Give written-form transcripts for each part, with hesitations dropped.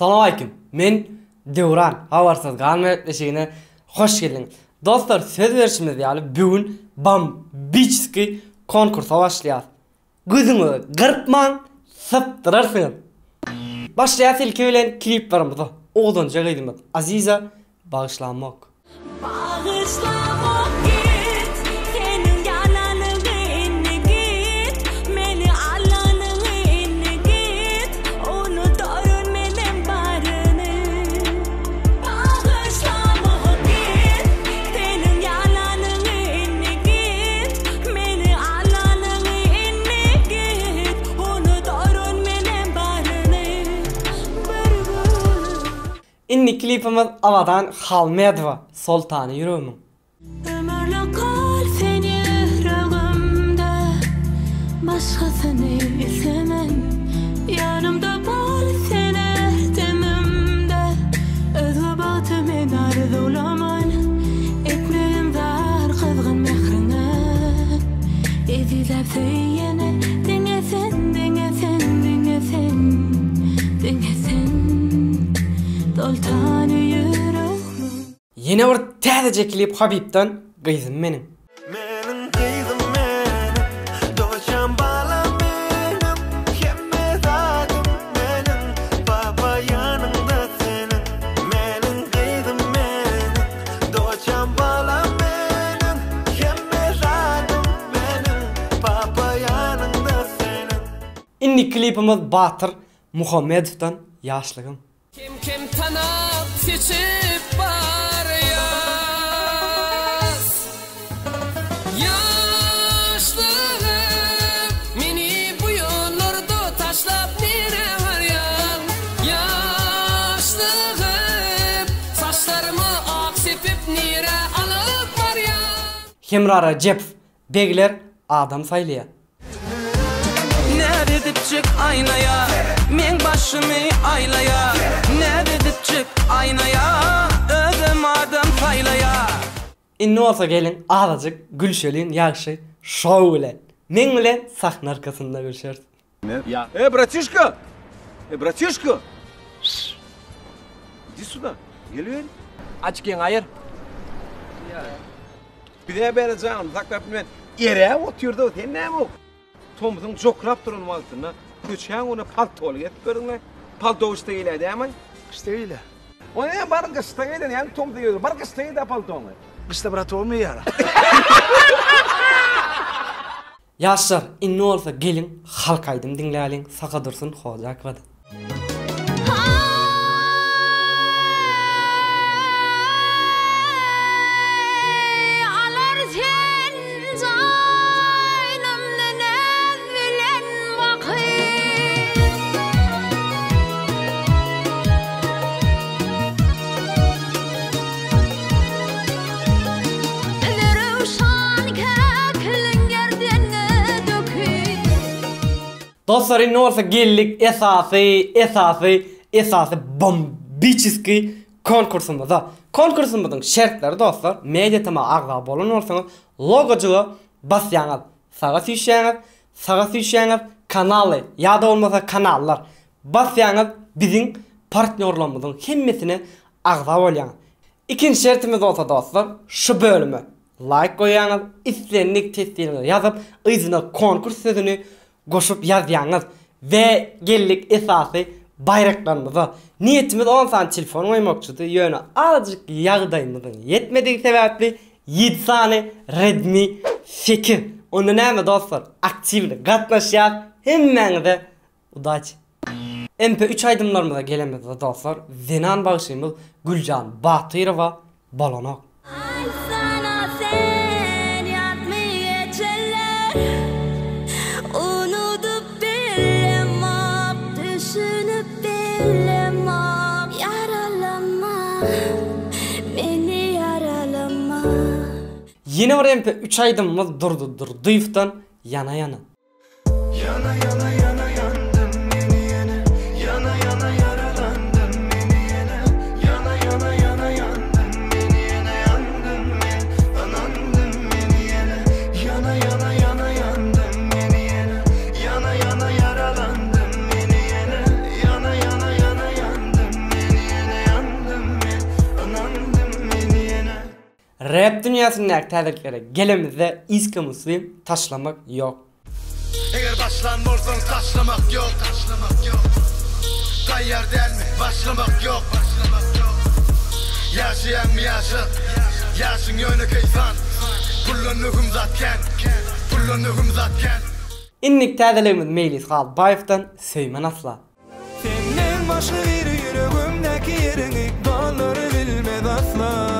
Assalamu alaykum. Men Devran. Habarsız galmet eşigine hoş geldiniz. Dostlar, söz verişimiz ýaly bugün Bambicki konkursa başlaýar. Gözüňi gyrpmaň, syptyrarsyň. Başlaýar ilki bilen kliplerimizi. Oğdunca gydymyz. Aziza bağışlamak. Bağışlamak git, senin yalanını inni git, meni alanını inni git, onu törünmeden barını. Bağışlamak git, senin yalanını inni git, meni alanını inni git, onu törünmeden barını. İnni klipimiz avadan Halmedova, Soltany Ýüregim. Ömürlük kal seni yüreğimde, başkasını istemem. Yanımda bol sen erdemimde, özü batımın arzulaman, etmeyim var kızgın mehrine. Ezilep söyleyene, dinlesen, dinlesen, dinlesen, dinlesen, Soltany Ýüregim. Yine bir täze klip Habibden gyzym menim. Menin gyzym menim, doşan bala menim, hemme zadım menim, baba yanında senin. Menin gyzym menim, doşan bala menim, hemme zadım menim, baba yanında senin. İnni klipimiz Batyr Muhammedowdan Ýaşlygym. Kim tanap seçip var yaz. Yaşlığım meni bu yollarda taşlap nere varyan. Yaşlığım saçlarımı ak sepip nere alıp varyan. Hemrara Jep begler adam saýlaýar. Nerede dipçik aynaya, men başımı aylaya. Nerede dipçik aynaya, özüm adam saylaya. İnni olsa gelin azajyk gülşelin ýagşy şow bilen. Men bilen sahna arkasında görüşeriz. Братишка! Братишка! Иди сюда. Geliyor. Açken ayır. Bir de böyle canım saklap bilmem. Yere oturdu. Sen ne bu? Tomuzun çokrap durun altına. Köçen onu paltolu getip görünme. Palto işte ile değil mi? İşte öyle. O ne barın kıstan ile yani tom diyor. Barın kıstan ile paltonu. İşte bırak olmuyor ya. Ýaşlar, inni olsa gelin halk aydym dinläliň, saka dursun Hoja akbada. Dostlar, inni olsa geldik esasy Bambicki konkursumyza. Konkursumyzyň şertleri dostlar, media tama agza bolan bolsaňyz, logojuga basýaňyz, saga süýşäňiz, kanaly ýa-da bolmasa kanallar basýaňyz, biziň partnerlarymyzyň hemmesine agza bolýaňyz. İkinji şertimiz bolsa dostlar, şu bölüme like goýaňyz, islenlik testlerini ýazyp, yzyna konkurs sözüni goşup ýazýaňyz we geldik esasy bayraklarymyza. Niyetimiz 10 saat telefon oýmakçydy. Ýöne azjyk ýagdaýymyzyň ýetmedigi sebäpli 7 sany Redmi 8. Onda näme dostlar? Aktivli gatnaşýar. Hemmeňize udaç. MP3 aydymlarymyza gelemiz dostlar. Zenan bagşymyz Güljan Batyrowa Balanak. Ay sana sen yatmayacalar, unutup bilemem, düşünüp bilemem. Yaralama, beni yaralama. Yine bir MP3 aydymymız durdyýypdan yana yana. Yana yana yana yandım yeni yeni, yana yana yaralandım yeni yeni, yana yana yana yandım yeni yeni, yandım men, anandım yeni yeni, yana yana yana yandım yeni yeni, yana yana yaralandım yeni yeni, yana yana yana yandım sinäk täzeliklere gelemizde iske muslim taşlamak yok. Eğer başlan bolsaň taşlamak yok. Tayyar delmi, başlamak yok. Yaşayan mı yaşa, yaşın yönü keyfan. Kullanıgım zatken. İnnik täzeligimiz Meýlis Galbaýewdan Söýmen asla. Senden başka biri yüreğimdeki yerini doları bilmez asla.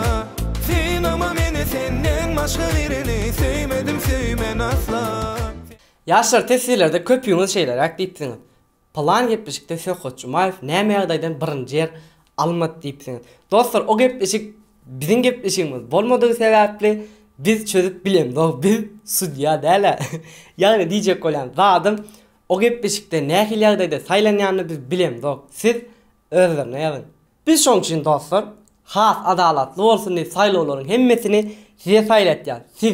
Sen ama beni senden başka birini sevmedim asla. Yaşar tesirlerde köpüňiz şeyler akdiýipsiňiz. Plan gepleşikde Söýkoç Jumaýew näme ýagdaýdan birinji ýer almat diýipsiňiz. Dostlar, o gepleşik biziň gepleşigimiz bolmadygy sebäpli biz çözüp bilemdi. Biz sudya däle. Yani diýjek bolan zadım o gepleşikde nähil ýagdaýda saýlanýanyny biz bilemdi. Siz özlerine ýazyn. Biz şoň üçin dostlar, has adalatly bolsun diýip saýlawlaryň hemmesini size saýlatýar. Siz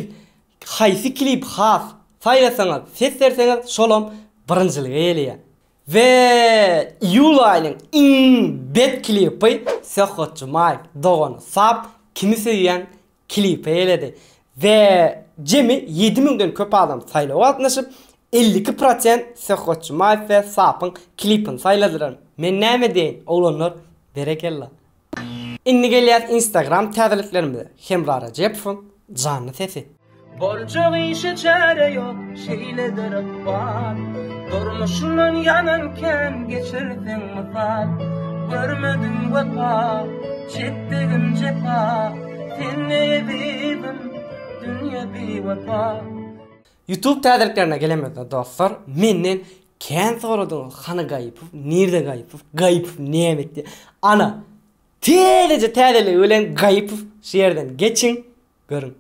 haýsy klip has saýlasaňyz, seslerseňiz şolam birinjiliге gelýär. Ve iyul ayının in bet klipi Söýkoç Jumaýew dogany sap kimi söýýän klipi eledi. Ve jemi 7000'den köp adam saýlaw atnaşyp 52% Söýkoç Jumaýew we sapyň klipini saýladylar. Men näme deýin? Oglanlar berekella. Inni gelýär Instagram täzeliklerimize. Hemra Rajepow canly sesi. Bolcak işe çare yok, şeyle derek var. Durmuşundan yanarken geçirdin misal. Görmedim vefa, çektim cefa. Seni yedim, dünya bir vefa. YouTube täzeliklerine gelemedi dostlar. Menden kän soradyňyz hany Gaýypow, nirde Gaýypow nämetdi? Ana, täzeje täzelik bilen Gaýypow şeýerden geçin, görün.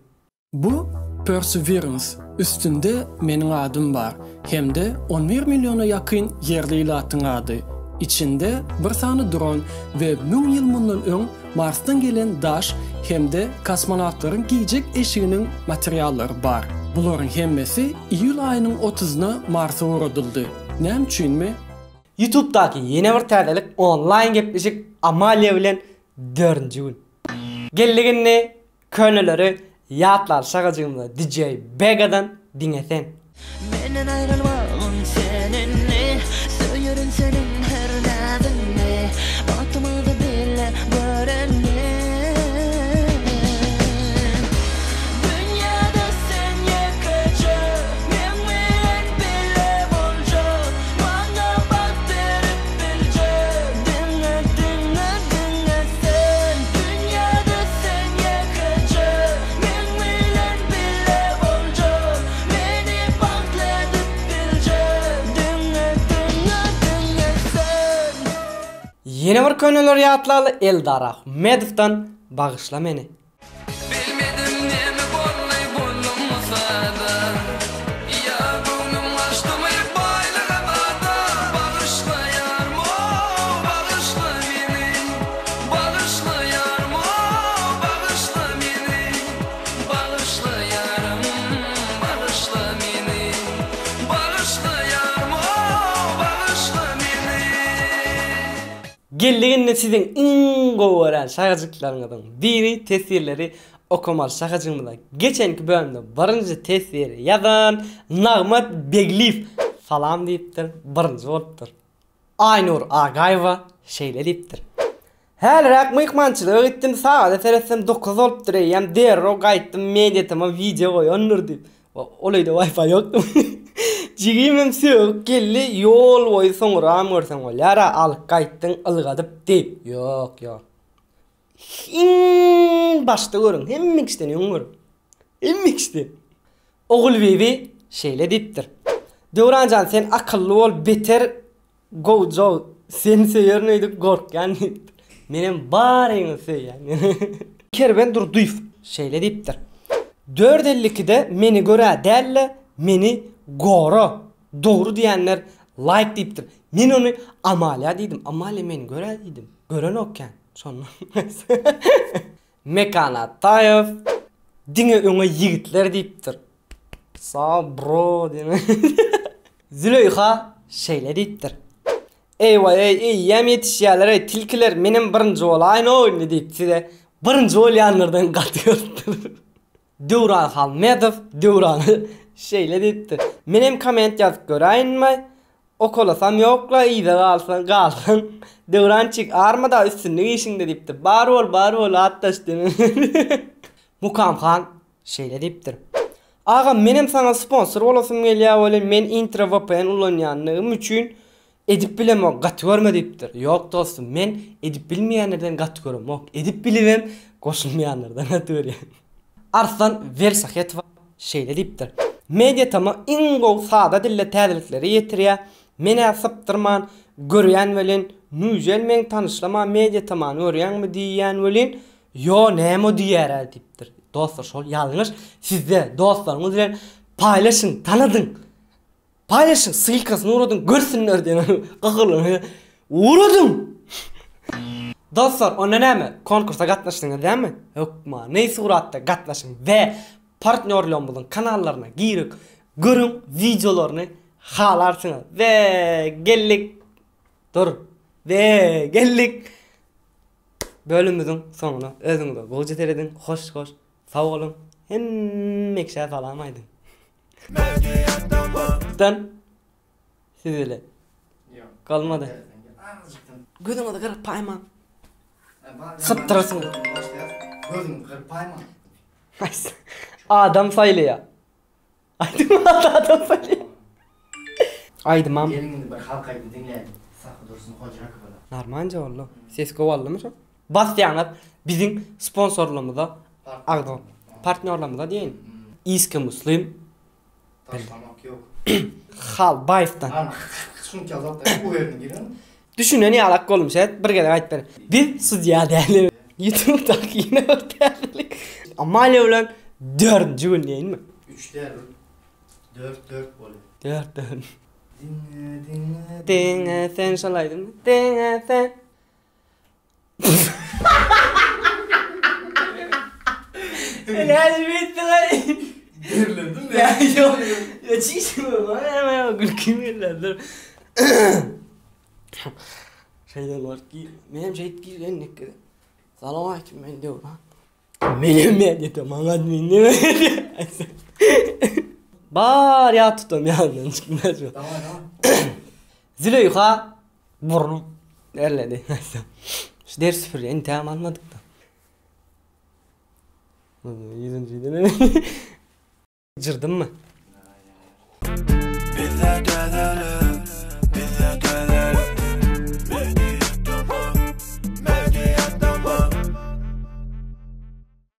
Bu Perseverance üstünde meniň adım bar. Hemde 11 milyona yakın yerli ilatyň ady. İçinde bir sany dron ve 1000 ýyl mundan öň Marsdan gelen daş hemde kosmonawtlaryň giýjek eşiginiň materiallary bar. Bularyň hemmesi iyul aýynyň 30-na Marsa uradyldy. Näme üçinmi? YouTube'daki yeni bir täzelik online gepleşik Amalia bilen 4-nji gün. Geldigini köneleri yatlar şagajygymda DJ Bega'dan dinlesen. Menden ayrılmağın seninle, söylerim senin her nadinle, batımı da bile görenle. Dünyada sen yakacak, men bile bolcak, bana baktırıp bilecek, dinle sen. Dünyada sen yakacak, men bile bolcak, beni baktırıp bilecek, dinle sen. Yeni bir köneler yatlalı Eldar Ahmedov'dan Bağışla Meni. Bilmedim näme bollay bolmasa da. Ýagyňym açdymy baýlyga bada. Bağışla ýarym, bağışla meni. Bağışla ýarym, bağışla meni. Bağışla ýarym, bağışla meni. Bağışla ýarym, bağışla meni. Geldiginde sizin in gowaran şagajyklaryňyzdan biri tesirleri okumaly şagajygymda. Geçenki bölümde birinji tesiri ýazan Nagmat Begliýew salam diýipdir, birinji bolupdyr. Aynur Agaýewa şeýle diýipdir. Hälirak myhmançylyk etdim, sagat seretsem 9 bolupdyr, ýa-ni derro gaýtdym, mediatama video goýandyr diýip. Olayda Wi-Fi ýokdy. Jigimem söýüp geldi, ýol boýy soňram görseň bolýar, alyp gaýtdyň ylgadyp diýip. Ýok. Başda görün, hemmikisten ýöňür. Hemmikisten. Ogul bebi şeýle diýipdir. Döwranjan sen akylly bol, beter gojo, sen söýerneýdik gorkýan diýipdir. Menem baryňy söýýän. Kerben dur duýup şeýle diýipdir. 452'de meni göre dälle, meni goro, doğru diyenler like diýipdir. Men onu Amalia diýdim. Amalia meni göre diýdim. Gören okkan. Sonra. Mekana Tayev diňe öňe yigitler diýipdir. Sa bro diýen. Züleyha şeýle diýipdir. Eyvay ey ýem ýetişýärler, tilkiler menim birinji bolaýyn oýny diýip size birinji bolýanlardan gatýardyr. Döwran Halmedov Döwran'ı şeýle diýipdir. Menem komment ýazyp göräýinmi? Okolasam ýokla, ýyda galsan. Döwrançyk armada üstünligi işiňde diýipdir. Bar bol atdaş demen. Mukamhan şeýle diýipdir. Aga menem sana sponsor bolasym gelýär bolýar. Men IntraVPN ulanýanlygym üçin edip bilemok, gat görme diýipdir. Ýok dostum, men edip bilmeýänlerden gat görmok. Edip bilibem, goşulmaýanlardan gat görýän. Arslan Versaketova şeýle diýipdir. Media tama iň gowy sada dille täzelikleri ýetirýär. Mene saptyrman, görýän welin, nüjel men tanyşlama media tamany görýänmi diýýän welin, yo näme diýär diýipdir. Dostlar şol ýalňyş, sizde dostlaryňyz bilen paýlaşyň, tanydyn. Paýlaşyň, sylkasyny uradyn, görsünler diýen. Gagyrlan, uradyn. Dostlar, onda näme? Konkursa gatnaşdyňyz dämi? Ýokma, näme suratda gatnaşyň we partnerlärimiziň kanallaryna girik, görüň videolaryny halarsınız. Ve geldik. Dur. Ve geldik. Bölümümüzün sonuna. Özüňizde bolja teredin. Hoş. Sağ olun. Hemmek şey salamaydın. Dan sizle. Kalmadı. Gözüňe de garip paýman. Sıptırasın. Gözüm garip paýman. Adam saýlýar. Adam saýlýar. Aydymam. Gelinginde bir halkaýdy dinlädi. Sakı dursun hoca rakybada. Narmanca oldu. Ses govallymy şu? Basýanyp biziň sponsorlarymyza agdy. Partnerlarymyza diýin. Iski Muslim. Taşlamak ýok. Hal Bayfdan. Ana şunça zatda bu werin giren. Düşünen ýalak golumşat birge aýtyp ber. Biz studiýa däli. YouTube'daki ýene ötärlik. Amaly bilen 4-nji gün diýinmi? 3'te 4 bolýar. 4. Dinle. Dinle sen şalaydın. Dinle sen. Derlendim mi? Ya yok. Ya çişim var ama gülküm yerler. Şeyden var ki benim şey girgen ne kadar. Salam aleyküm ben diyor lan. Benim medya tamam admin. Bar ya tutam yandan çıkmaz mı? Tamam. Zile yuha burnum derledi. Şu ders sıfır yani tamam almadık da. Yüzüncüydü. Cırdım mı?